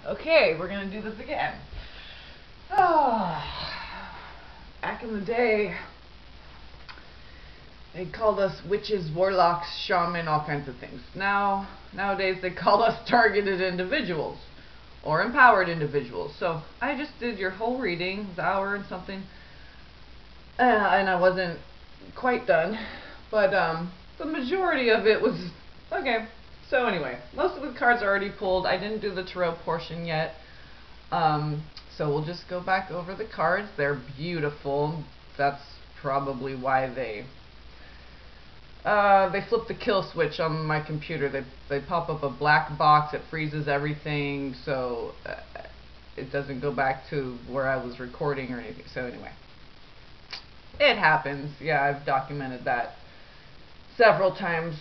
Okay, we're gonna do this again. Back in the day, they called us witches, warlocks, shaman, all kinds of things. Nowadays they call us targeted individuals or empowered individuals. So I just did your whole reading, it was an hour and something, and I wasn't quite done, but the majority of it was okay. So anyway, most of the cards are already pulled. I didn't do the tarot portion yet. So we'll just go back over the cards. They're beautiful. That's probably why they flip the kill switch on my computer. They pop up a black box. It freezes everything, so it doesn't go back to where I was recording or anything. So anyway, it happens. Yeah, I've documented that several times.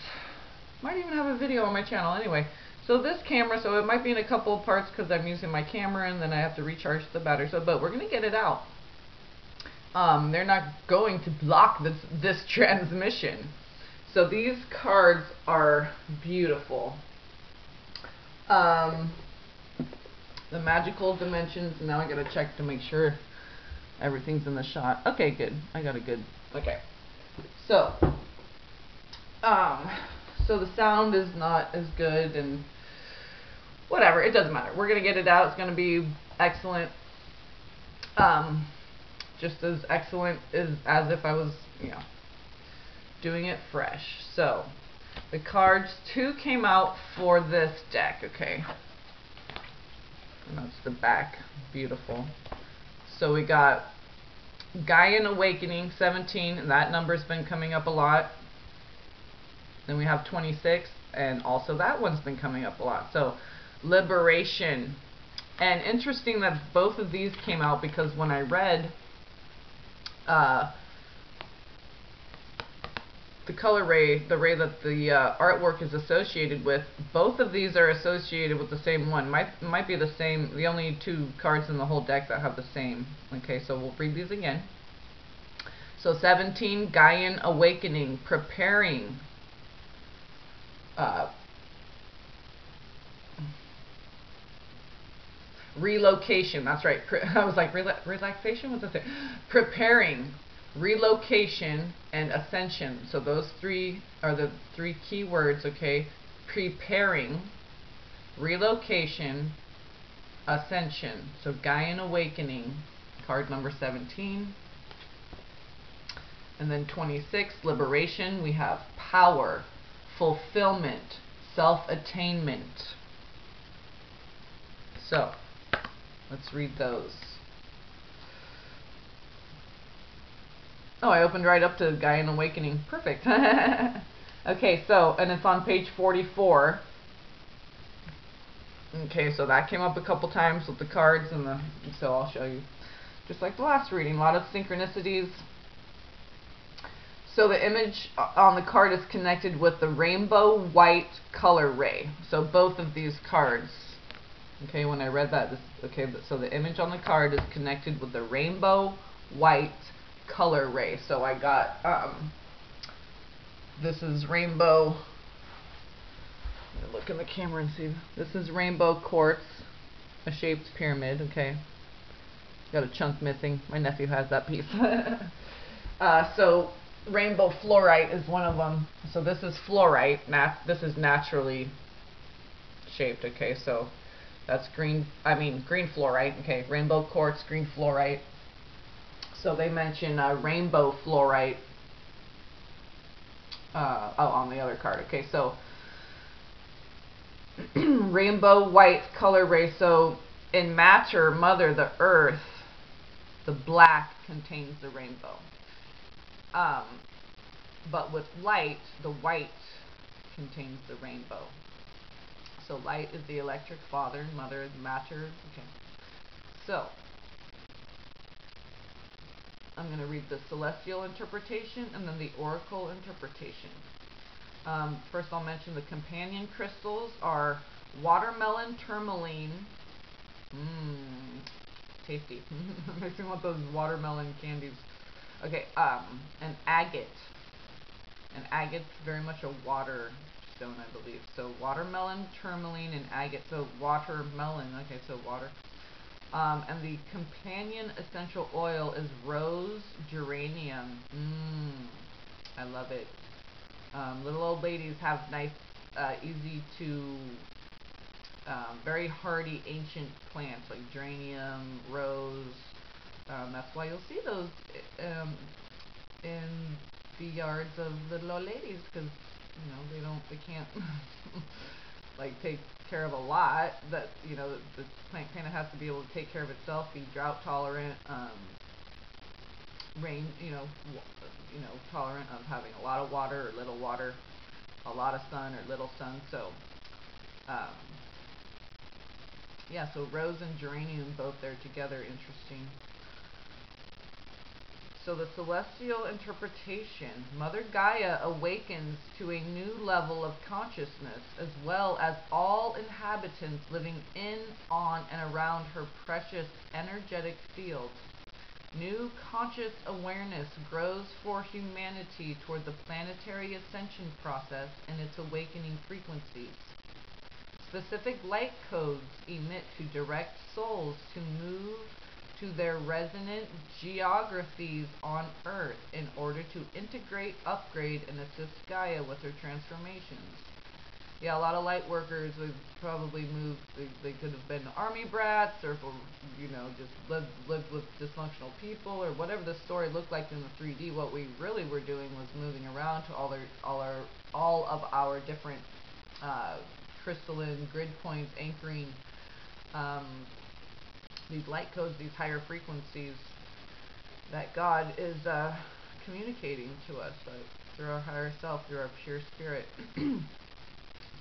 Might even have a video on my channel. Anyway, so this camera, so it might be in a couple of parts because I'm using my camera and then I have to recharge the battery. So, but we're gonna get it out. They're not going to block this transmission. So these cards are beautiful. The magical dimensions. Now I gotta check to make sure everything's in the shot. Okay, good. I got a good. Okay. So, so the sound is not as good and whatever, it doesn't matter. We're going to get it out. It's going to be excellent. Just as excellent as if I was, doing it fresh. So, the cards, 2 came out for this deck, okay? And that's the back. Beautiful. So we got Gaian Awakening, 17, and that number's been coming up a lot. Then we have 26, and also that one's been coming up a lot. So, Liberation. And interesting that both of these came out because when I read the color ray, the ray that the artwork is associated with, both of these are associated with the same one. Might be the same, the only 2 cards in the whole deck that have the same. Okay, so we'll read these again. So 17, Gaian Awakening, preparing. Relocation, that's right. I was like, relaxation? What's that? Preparing, relocation, and ascension. So those 3 are the 3 key words, okay? Preparing, relocation, ascension. So Gaian Awakening, card number 17. And then 26, Liberation, we have power, fulfillment, self-attainment. So, let's read those. Oh, I opened right up to Gaian Awakening. Perfect. Okay, so, and it's on page 44. Okay, so that came up a couple times with the cards, and so I'll show you. Just like the last reading, a lot of synchronicities. So the image on the card is connected with the rainbow white color ray. So both of these cards. Okay, when I read that, okay, so the image on the card is connected with the rainbow white color ray. So I got, this is rainbow, let me look in the camera and see. This is rainbow quartz, a shaped pyramid, okay. Got a chunk missing. My nephew has that piece. So rainbow fluorite is one of them. So this is fluorite. This is naturally shaped, okay, so that's green fluorite, okay, rainbow quartz, green fluorite. So they mention rainbow fluorite on the other card, okay, so rainbow white color ray. So in matter, mother, the earth, the black contains the rainbow. But with light, the white contains the rainbow. So light is the electric, father, mother is matter. Okay. So I'm going to read the celestial interpretation and then the oracle interpretation. First I'll mention the companion crystals are watermelon tourmaline. Tasty. Makes me want those watermelon candies. Okay, and agate. And agate's very much a water stone, I believe. So watermelon, tourmaline, and agate. So watermelon. Okay, so water. And the companion essential oil is rose geranium. I love it. Little old ladies have nice, easy to, very hardy ancient plants like geranium, rose. That's why you'll see those in the yards of little old ladies, because they can't like take care of a lot. That the plant kind of has to be able to take care of itself, be drought tolerant, rain, tolerant of having a lot of water or little water, a lot of sun or little sun. So yeah, so rose and geranium both there together, interesting. So the celestial interpretation, Mother Gaia awakens to a new level of consciousness, as well as all inhabitants living in, on, and around her precious energetic field. New conscious awareness grows for humanity toward the planetary ascension process and its awakening frequencies. Specific light codes emit to direct souls to move to their resonant geographies on Earth in order to integrate, upgrade, and assist Gaia with her transformations. Yeah, a lot of light workers would probably move. They could have been army brats, or just lived with dysfunctional people, or whatever the story looked like in the 3D. What we really were doing was moving around to all of our different crystalline grid points, anchoring these light codes, these higher frequencies that God is communicating to us through our higher self, through our pure spirit.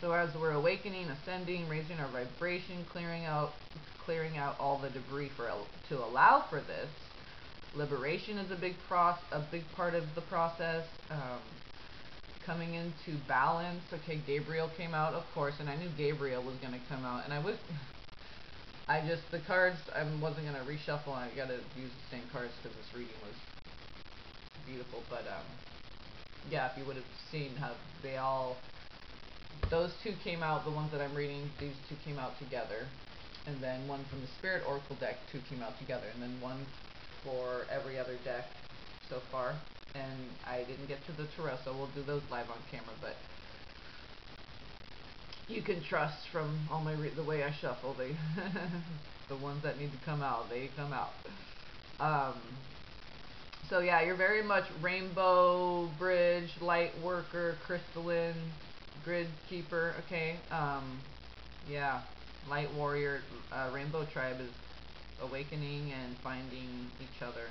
So as we're awakening, ascending, raising our vibration, clearing out all the debris to allow for this, liberation is a big part of the process. Coming into balance. Okay, Gabriel came out, of course, and I knew Gabriel was going to come out, and the cards, I wasn't going to reshuffle. I got to use the same cards because this reading was beautiful. But yeah, if you would have seen how those two came out, the ones that I'm reading, these two came out together, and then one from the Spirit Oracle deck, two came out together, and then one for every other deck so far. And I didn't get to the Tarot, so we'll do those live on camera, but you can trust from all the way I shuffle, the ones that need to come out, they come out. So yeah, you're very much Rainbow Bridge, Light Worker, Crystalline, Grid Keeper, okay? Yeah, Light Warrior, Rainbow Tribe is awakening and finding each other.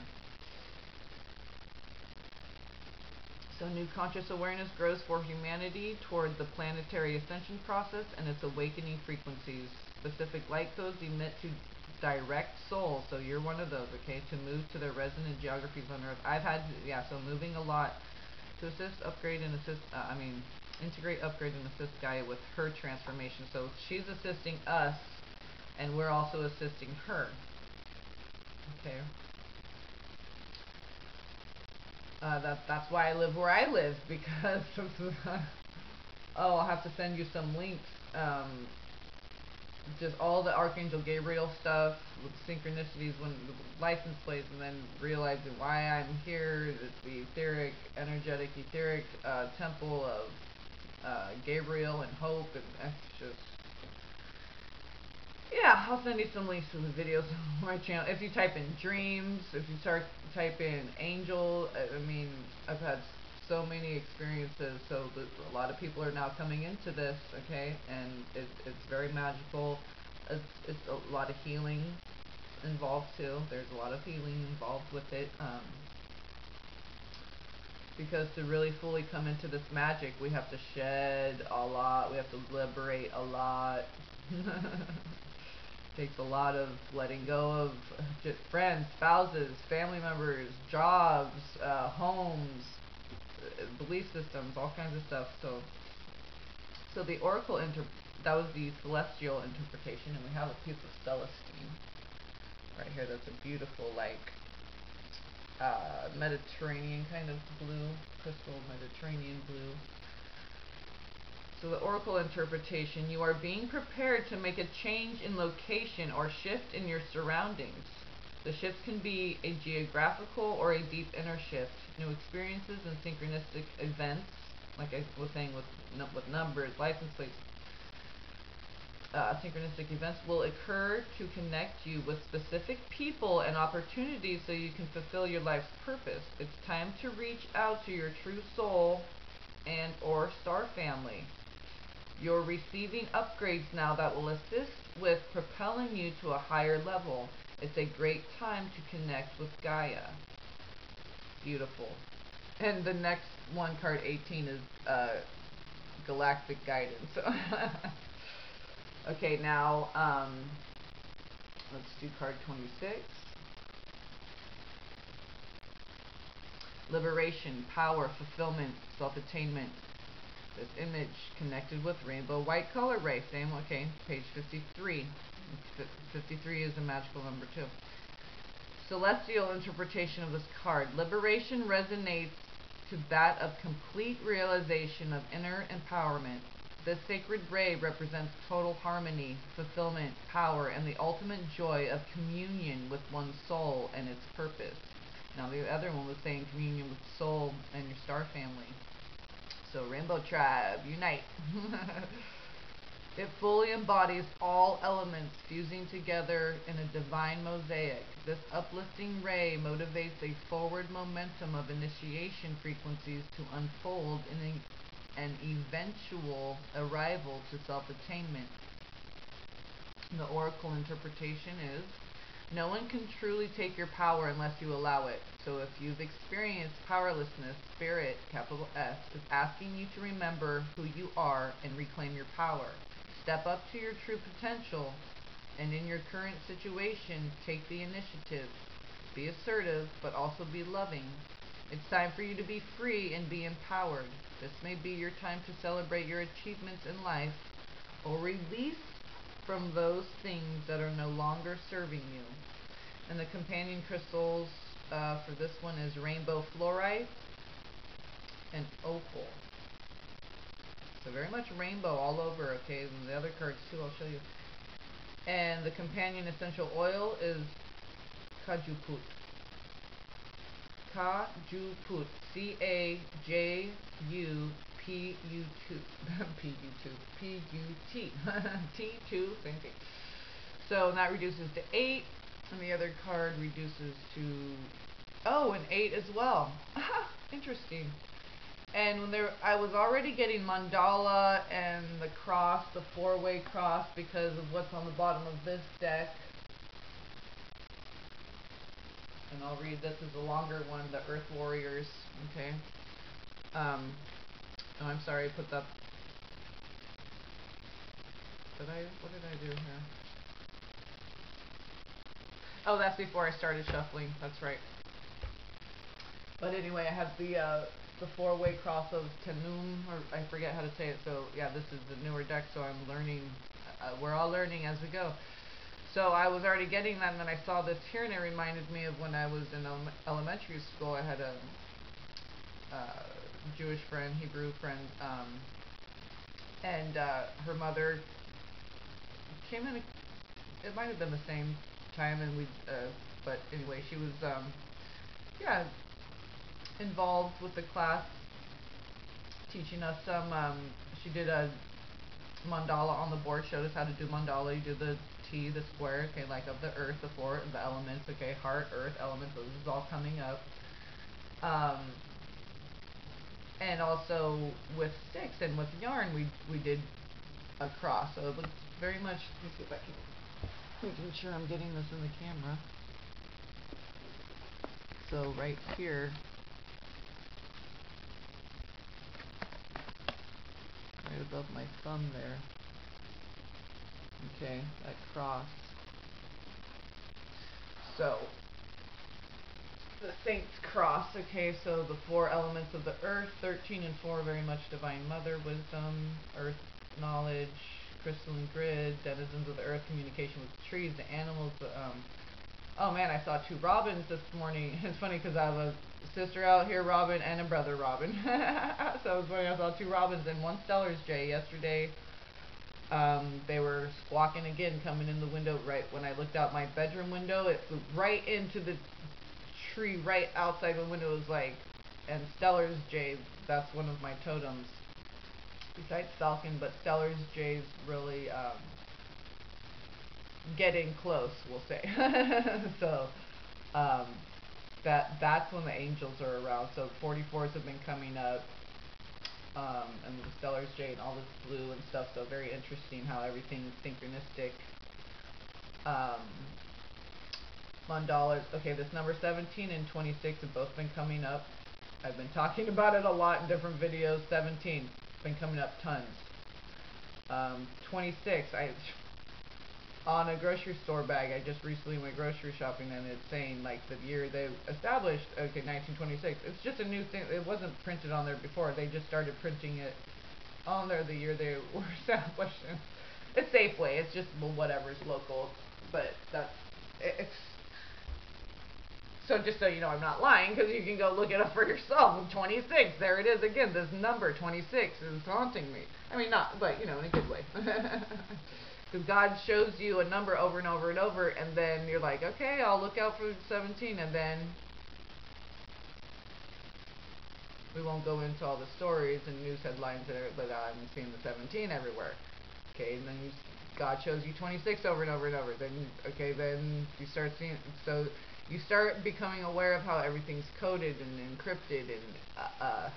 So new conscious awareness grows for humanity toward the planetary ascension process and its awakening frequencies. Specific light codes emit to direct souls, so you're one of those, okay, to move to their resonant geographies on Earth. So moving a lot to assist, upgrade, and integrate, upgrade, and assist Gaia with her transformation. So she's assisting us, and we're also assisting her. Okay. That's why I live where I live, because I'll have to send you some links. Just all the Archangel Gabriel stuff with synchronicities, when the license plates, and then realizing why I'm here. The energetic temple of Gabriel and Hope, and that's just. Yeah, I'll send you some links to the videos on my channel. If you type in dreams, if you type in angel, I've had so many experiences. So a lot of people are now coming into this, okay, and it's very magical. It's a lot of healing involved too. There's a lot of healing involved with it. Because to really fully come into this magic, we have to shed a lot. We have to liberate a lot. Takes a lot of letting go of friends, spouses, family members, jobs, homes, belief systems, all kinds of stuff. So the Oracle that was the celestial interpretation, and we have a piece of Celestine right here. That's a beautiful, Mediterranean kind of blue, crystal Mediterranean blue. so the oracle interpretation, you are being prepared to make a change in location or shift in your surroundings. The shift can be a geographical or a deep inner shift. New experiences and synchronistic events, like I was saying with numbers, license plates, synchronistic events will occur to connect you with specific people and opportunities so you can fulfill your life's purpose. It's time to reach out to your true soul and or star family. You're receiving upgrades now that will assist with propelling you to a higher level. It's a great time to connect with Gaia. Beautiful. And the next one, card 18, is galactic guidance. Okay, now let's do card 26. Liberation, power, fulfillment, self-attainment. This image connected with rainbow white color ray. Same, okay, page 53. 53 is a magical number too. Celestial interpretation of this card. Liberation resonates to that of complete realization of inner empowerment. This sacred ray represents total harmony, fulfillment, power, and the ultimate joy of communion with one's soul and its purpose. Now the other one was saying communion with soul and your star family. So Rainbow Tribe, unite. It fully embodies all elements fusing together in a divine mosaic. This uplifting ray motivates a forward momentum of initiation frequencies to unfold in an eventual arrival to self-attainment. The oracle interpretation is, no one can truly take your power unless you allow it. So if you've experienced powerlessness, Spirit, capital S, is asking you to remember who you are and reclaim your power. Step up to your true potential, and in your current situation, take the initiative. Be assertive, but also be loving. It's time for you to be free and be empowered. This may be your time to celebrate your achievements in life, or release from those things that are no longer serving you. And the companion crystals for this one is rainbow fluorite and opal. So very much rainbow all over, okay? And the other cards too, I'll show you. And the companion essential oil is Kajuput. Kajuput. C-A-J-U-P-U-T. P-U-T. T2, same thing. So that reduces to 8. And the other card reduces to, an 8 as well. Interesting. And when I was already getting mandala and the cross, the 4-way cross, because of what's on the bottom of this deck. And I'll read, this is a longer one, the Earth Warriors, okay? Oh, I'm sorry, I put that. What did I do here? Oh, that's before I started shuffling, that's right. But anyway, I have the 4-way cross of Tenum, or I forget how to say it. So yeah, this is the newer deck, so I'm learning. We're all learning as we go. So I was already getting that, and then I saw this here, and it reminded me of when I was in elementary school. I had a Jewish friend, Hebrew friend, and her mother came in. It might have been the same time, and but anyway, she was yeah, involved with the class, teaching us some. She did a mandala on the board, showed us how to do mandala. You do the T, the square, okay, like of the earth, the 4, the elements, okay, heart, earth, elements. So this is all coming up. And also with sticks and with yarn, we did a cross. So it looks very much. Let me see if I can. Making sure I'm getting this in the camera. So right here, right above my thumb there. Okay, that cross. So the Saint's Cross. Okay, so the 4 elements of the earth, 13 and 4, very much Divine Mother, wisdom, earth knowledge, crystalline grid, denizens of the earth, communication with the trees, the animals, Oh man, I saw 2 robins this morning. It's funny because I have a sister out here robin and a brother robin. So it was funny, I saw 2 robins and 1 Steller's Jay yesterday. They were squawking again, coming in the window right when I looked out my bedroom window. It flew right into the tree right outside the window. It was like, and Steller's Jay, that's one of my totems besides Falcon, but Steller's Jay's really getting close, we'll say. So that's when the angels are around. So 44s have been coming up, and the Stellar's Jade and all this blue and stuff. So very interesting how everything's synchronistic. Mandalas. Okay, this number 17 and 26 have both been coming up. I've been talking about it a lot in different videos. 17 been coming up tons. 26, on a grocery store bag, I just recently went grocery shopping, and it's saying like the year they established, okay, 1926. It's just a new thing. It wasn't printed on there before. They just started printing it on there the year they were established. And it's Safeway. It's just, well, whatever's local, but it's. So just so you know, I'm not lying, because you can go look it up for yourself. 26, there it is again. This number 26 is haunting me. I mean, not, but you know, in a good way. Because God shows you a number over and over and over, and then you're like, okay, I'll look out for 17, and then we won't go into all the stories and news headlines, but I'm seeing the 17 everywhere. Okay, and then God shows you 26 over and over and over. Then, okay, then you start seeing, so you start becoming aware of how everything's coded and encrypted, and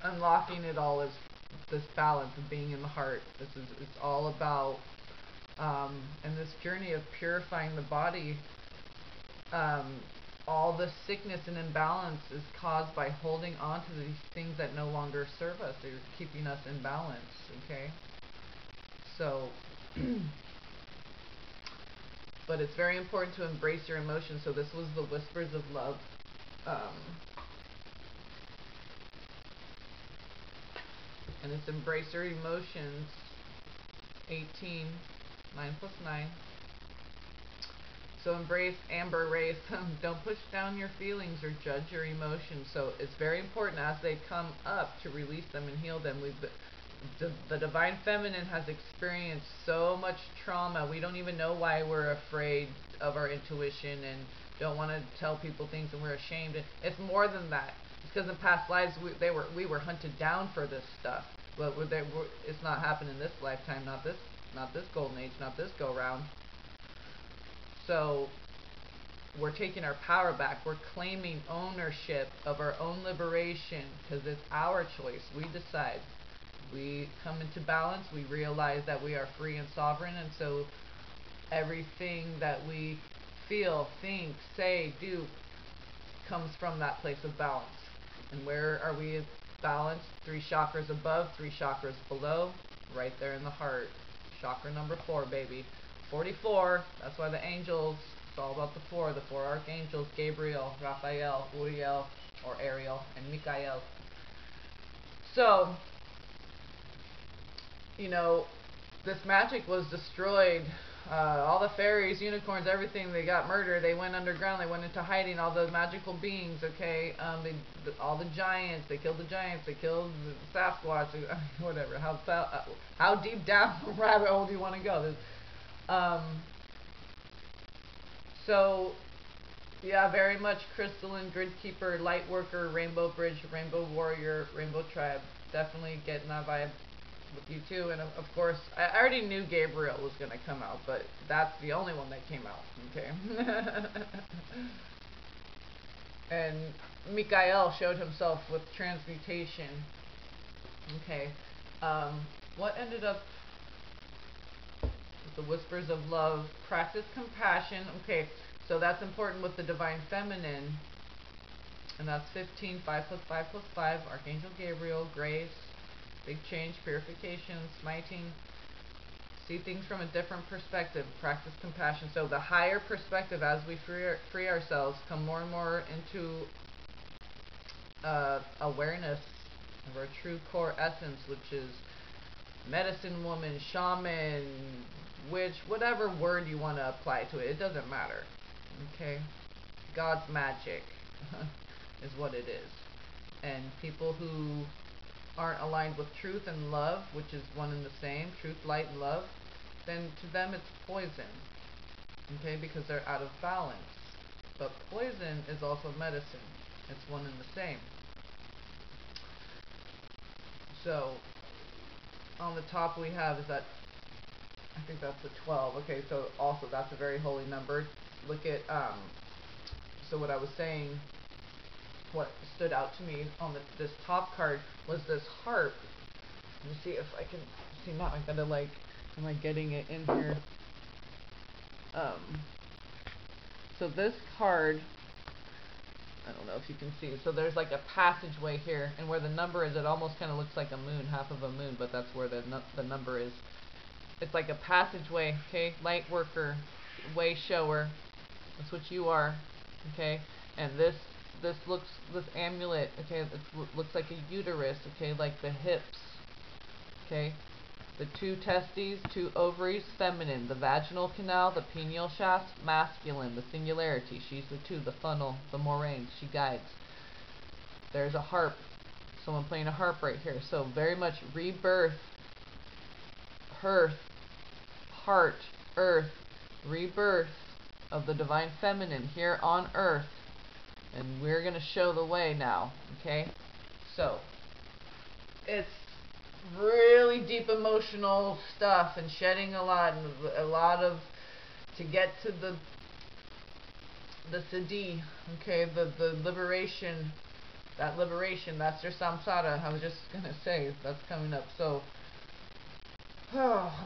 unlocking it all is this balance of being in the heart. It's all about, and this journey of purifying the body. All the sickness and imbalance is caused by holding on to these things that no longer serve us. They're keeping us in balance, okay? So, but it's very important to embrace your emotions. So this was the Whispers of Love. And it's embrace your emotions. 18, 9 plus 9. So embrace Amber Race. Don't push down your feelings or judge your emotions. So it's very important as they come up to release them and heal them. The Divine Feminine has experienced so much trauma. We don't even know why we're afraid of our intuition and don't want to tell people things, and we're ashamed. It's more than that. It's because in past lives we were hunted down for this stuff. But it's not happening in this lifetime. Not this golden age. Not this go round. So we're taking our power back. We're claiming ownership of our own liberation, because it's our choice. We decide. We come into balance. We realize that we are free and sovereign, and so everything that we feel, think, say, do comes from that place of balance. And where are we balanced? 3 chakras above, 3 chakras below, right there in the heart. Chakra number 4, baby. 44, that's why the angels, it's all about the 4 archangels, Gabriel, Raphael, Uriel, or Ariel, and Michael. So, you know, this magic was destroyed. All the fairies, unicorns, everything, they got murdered. They went underground. They went into hiding. All the magical beings, okay? All the giants. They killed the giants. They killed the Sasquatch. Whatever. How deep down the rabbit hole do you want to go? So, yeah, very much crystalline, grid keeper, light worker, rainbow bridge, rainbow warrior, rainbow tribe. Definitely getting that vibe with you too. And of course, I already knew Gabriel was going to come out, but that's the only one that came out, okay? And Michael showed himself with transmutation. Okay. What ended up with the Whispers of Love? Practice compassion. Okay, so that's important with the Divine Feminine. And that's 15, 5 plus 5 plus 5. Archangel Gabriel, grace, big change, purification, smiting. See things from a different perspective. Practice compassion. So the higher perspective, as we free ourselves, come more and more into awareness of our true core essence, which is medicine woman, shaman, witch, whatever word you want to apply to it. It doesn't matter. Okay? God's magic is what it is. And people who aren't aligned with truth and love, which is one and the same, truth, light, and love, then to them it's poison. Okay? Because they're out of balance. But poison is also medicine. It's one and the same. So, on the top we have is that, I think that's the 12. Okay, so also that's a very holy number. Look at, so what I was saying, what stood out to me on this top card was this harp. Let me see if I can see now. I gotta like, am I getting it in here? So this card, I don't know if you can see. So there's like a passageway here, and where the number is, it almost kind of looks like a moon, half of a moon, but that's where the number is. It's like a passageway, okay? Light worker, way shower. That's what you are, okay? And this amulet, okay? It looks like a uterus, okay? Like the hips, okay? The 2 testes, 2 ovaries, feminine. The vaginal canal, the pineal shaft, masculine. The singularity, she's the 2. The funnel, the moraine, she guides. There's a harp. Someone playing a harp right here. So very much rebirth, hearth, heart, earth, rebirth of the divine feminine here on earth. And we're going to show the way now, okay? So, it's really deep emotional stuff and shedding a lot of to get to the siddhi, okay, the liberation, that's your samsara. I was just gonna say that's coming up. So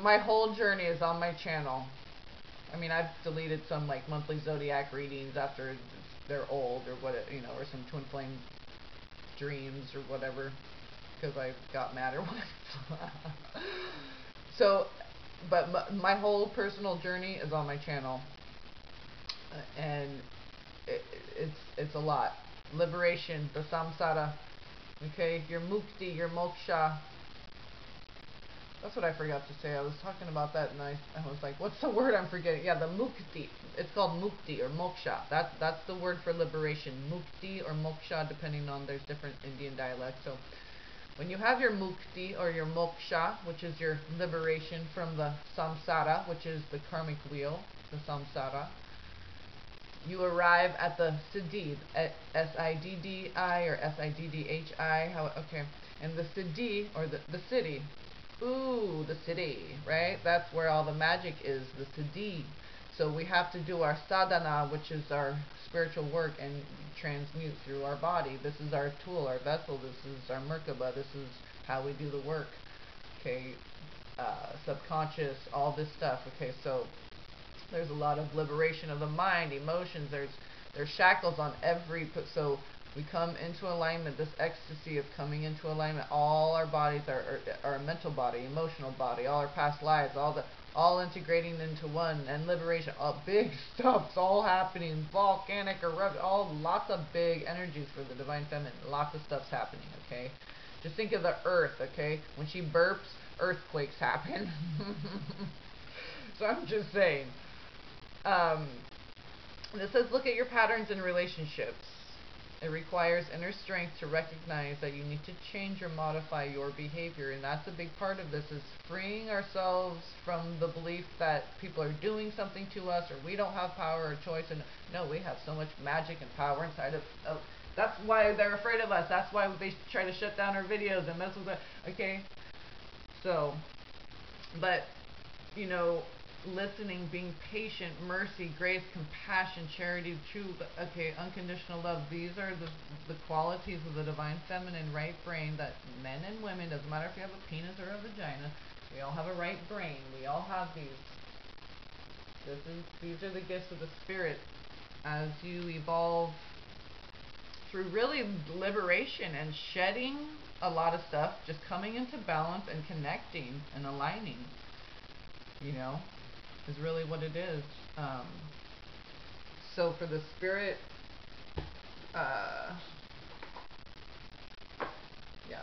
my whole journey is on my channel. I mean, I've deleted some like monthly zodiac readings after they're old or what, you know, or some twin flame dreams or whatever, because I got mad or whatever. So, but my whole personal journey is on my channel, and it's a lot. Liberation, the samsara, okay, your mukti, your moksha. That's what I forgot to say. I was talking about that, and I was like, what's the word I'm forgetting? Yeah, the mukti. It's called mukti or moksha. That's the word for liberation. Mukti or moksha, depending on, there's different Indian dialects. So when you have your mukti or your moksha, which is your liberation from the samsara, which is the karmic wheel, the samsara, you arrive at the siddhi, S-I-D-D-I or S-I-D-D-H-I. Okay, and the siddhi, or the city. Ooh, the city, right? That's where all the magic is, the siddhi. So we have to do our sadhana, which is our spiritual work, and transmute through our body. This is our tool, our vessel. This is our Merkaba. This is how we do the work. Okay, subconscious, all this stuff. Okay, so there's a lot of liberation of the mind, emotions. There's shackles on every. So we come into alignment, this ecstasy of coming into alignment. All our bodies, our mental body, emotional body, all our past lives, all integrating into one, and liberation. All big stuff's all happening. Volcanic eruption, lots of big energies for the divine feminine. Lots of stuff's happening. Okay, just think of the earth. Okay, when she burps, earthquakes happen. So I'm just saying. This says, look at your patterns in relationships. It requires inner strength to recognize that you need to change or modify your behavior. And that's a big part of this, is freeing ourselves from the belief that people are doing something to us, or we don't have power or choice. And no, we have so much magic and power inside of that's why they're afraid of us. That's why they try to shut down our videos and mess with it. Okay? So, but, you know, listening, being patient, mercy, grace, compassion, charity, true, okay, unconditional love. These are the qualities of the divine feminine right brain that men and women, doesn't matter if you have a penis or a vagina, we all have a right brain. We all have these. These are the gifts of the spirit as you evolve through really liberation and shedding a lot of stuff, just coming into balance and connecting and aligning, you know, is really what it is. So for the spirit, yeah,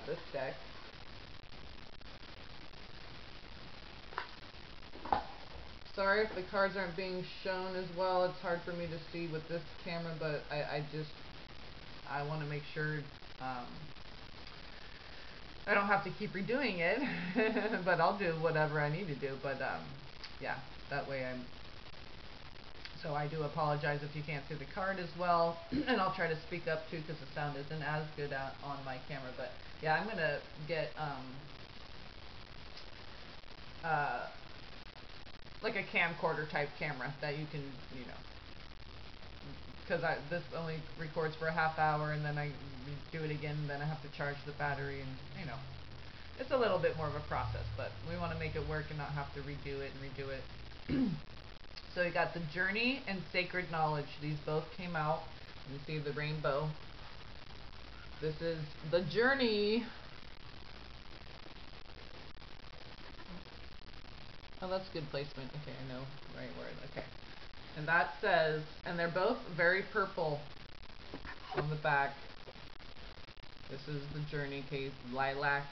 this deck, Sorry if the cards aren't being shown as well. It's hard for me to see with this camera, but I want to make sure I don't have to keep redoing it, but I'll do whatever I need to do. But yeah, that way so I do apologize if you can't see the card as well, and I'll try to speak up too because the sound isn't as good on my camera. But yeah, I'm gonna get like a camcorder type camera that you can, you know, because this only records for a half hour, and then I do it again, and then I have to charge the battery, and you know, it's a little bit more of a process, but we want to make it work and not have to redo it and redo it. So you got the Journey and Sacred Knowledge. These both came out. You see the rainbow. This is the Journey. Oh, that's good placement. Okay, I know right word. Okay. And that says, and they're both very purple on the back. This is the Journey case, lilac.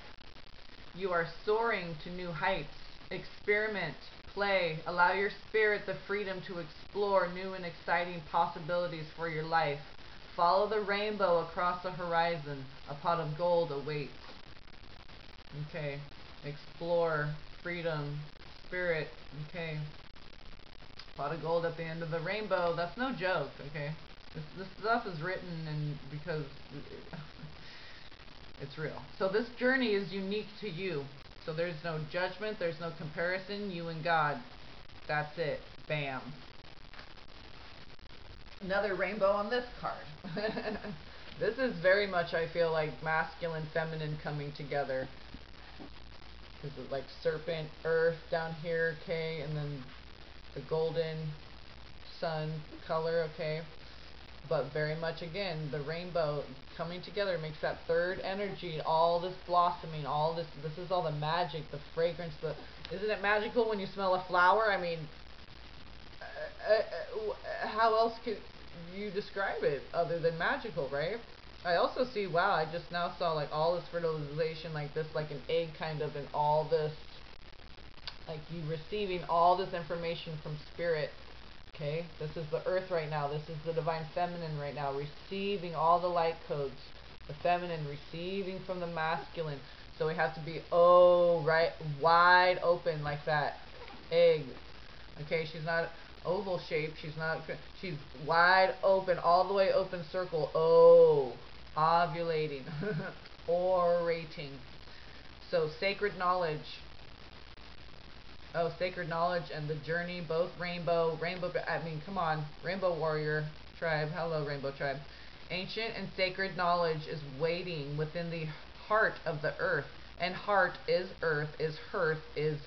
You are soaring to new heights. Experiment, play, allow your spirit the freedom to explore new and exciting possibilities for your life. Follow the rainbow across the horizon. A pot of gold awaits. Okay. Explore, freedom, spirit. Okay. Pot of gold at the end of the rainbow. That's no joke, okay? This stuff is written and because it's real. So this journey is unique to you. So there's no judgment, there's no comparison, you and God. That's it. Bam. Another rainbow on this card. This is very much, I feel like, masculine, feminine coming together. Because it's like serpent, earth down here, okay, and then the golden sun color, okay. But very much, again, the rainbow coming together makes that third energy, all this blossoming, all this is all the magic, the fragrance, isn't it magical when you smell a flower? I mean, how else could you describe it other than magical, right? I also see, wow, I just now saw like all this fertilization like this, like an egg kind of, and all this, like you receiving all this information from spirit. Okay, this is the earth right now. This is the divine feminine right now, receiving all the light codes. The feminine receiving from the masculine. So we have to be, wide open like that egg. Okay, she's not oval shaped. She's wide open, all the way open circle. Ovulating, orating. So sacred knowledge. Sacred Knowledge and the Journey, both rainbow, I mean, come on, Rainbow Warrior Tribe, hello Rainbow Tribe. Ancient and sacred knowledge is waiting within the heart of the earth, and heart is earth, is hearth, is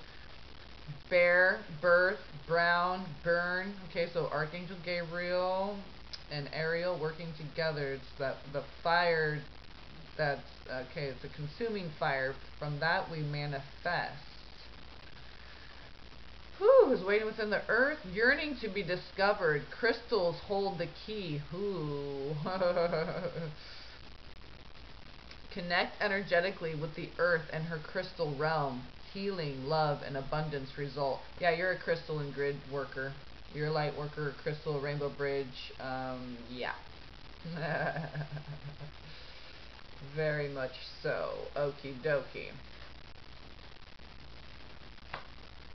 bear, birth, brown, burn. Okay, so Archangel Gabriel and Ariel working together. It's the fire that's, okay, it's a consuming fire. From that we manifest. Whew, is waiting within the earth, yearning to be discovered. Crystals hold the key. Ooh. Connect energetically with the earth and her crystal realm. Healing, love, and abundance result. Yeah, you're a crystal and grid worker. You're a light worker, crystal, rainbow bridge. Yeah. Very much so. Okie dokie.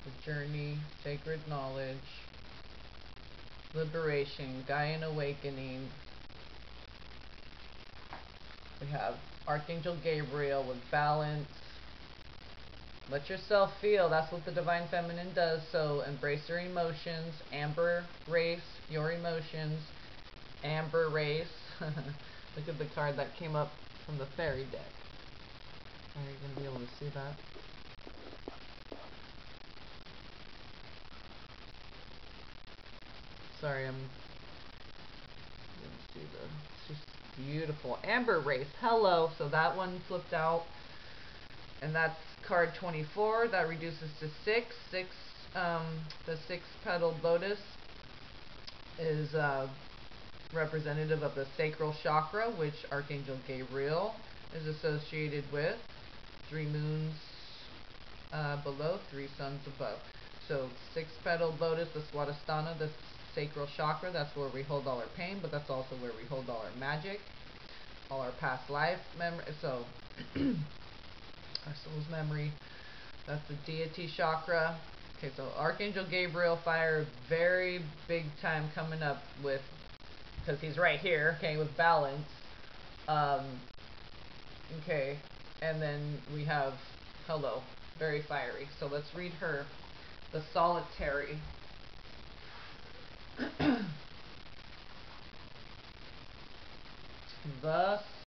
The Journey, Sacred Knowledge, Liberation, Gaian Awakening. We have Archangel Gabriel with balance. Let yourself feel. That's what the Divine Feminine does. So embrace your emotions. Amber race your emotions. Amber race. Look at the card that came up from the fairy deck. Are you going to be able to see that? Sorry, let's see it's just beautiful. Amber race, hello. So that one flipped out. And that's card 24. That reduces to 6. The 6-petaled lotus is representative of the sacral chakra, which Archangel Gabriel is associated with. 3 moons below, 3 suns above. So 6-petal lotus, the Swadhisthana, the sacral chakra, that's where we hold all our pain, but that's also where we hold all our magic, all our past life memory. So our soul's memory. That's the deity chakra. Okay, so Archangel Gabriel fire, very big time coming up with, because he's right here, okay, with balance. Okay, and then we have Hello, very fiery. So let's read her. The Solitary. The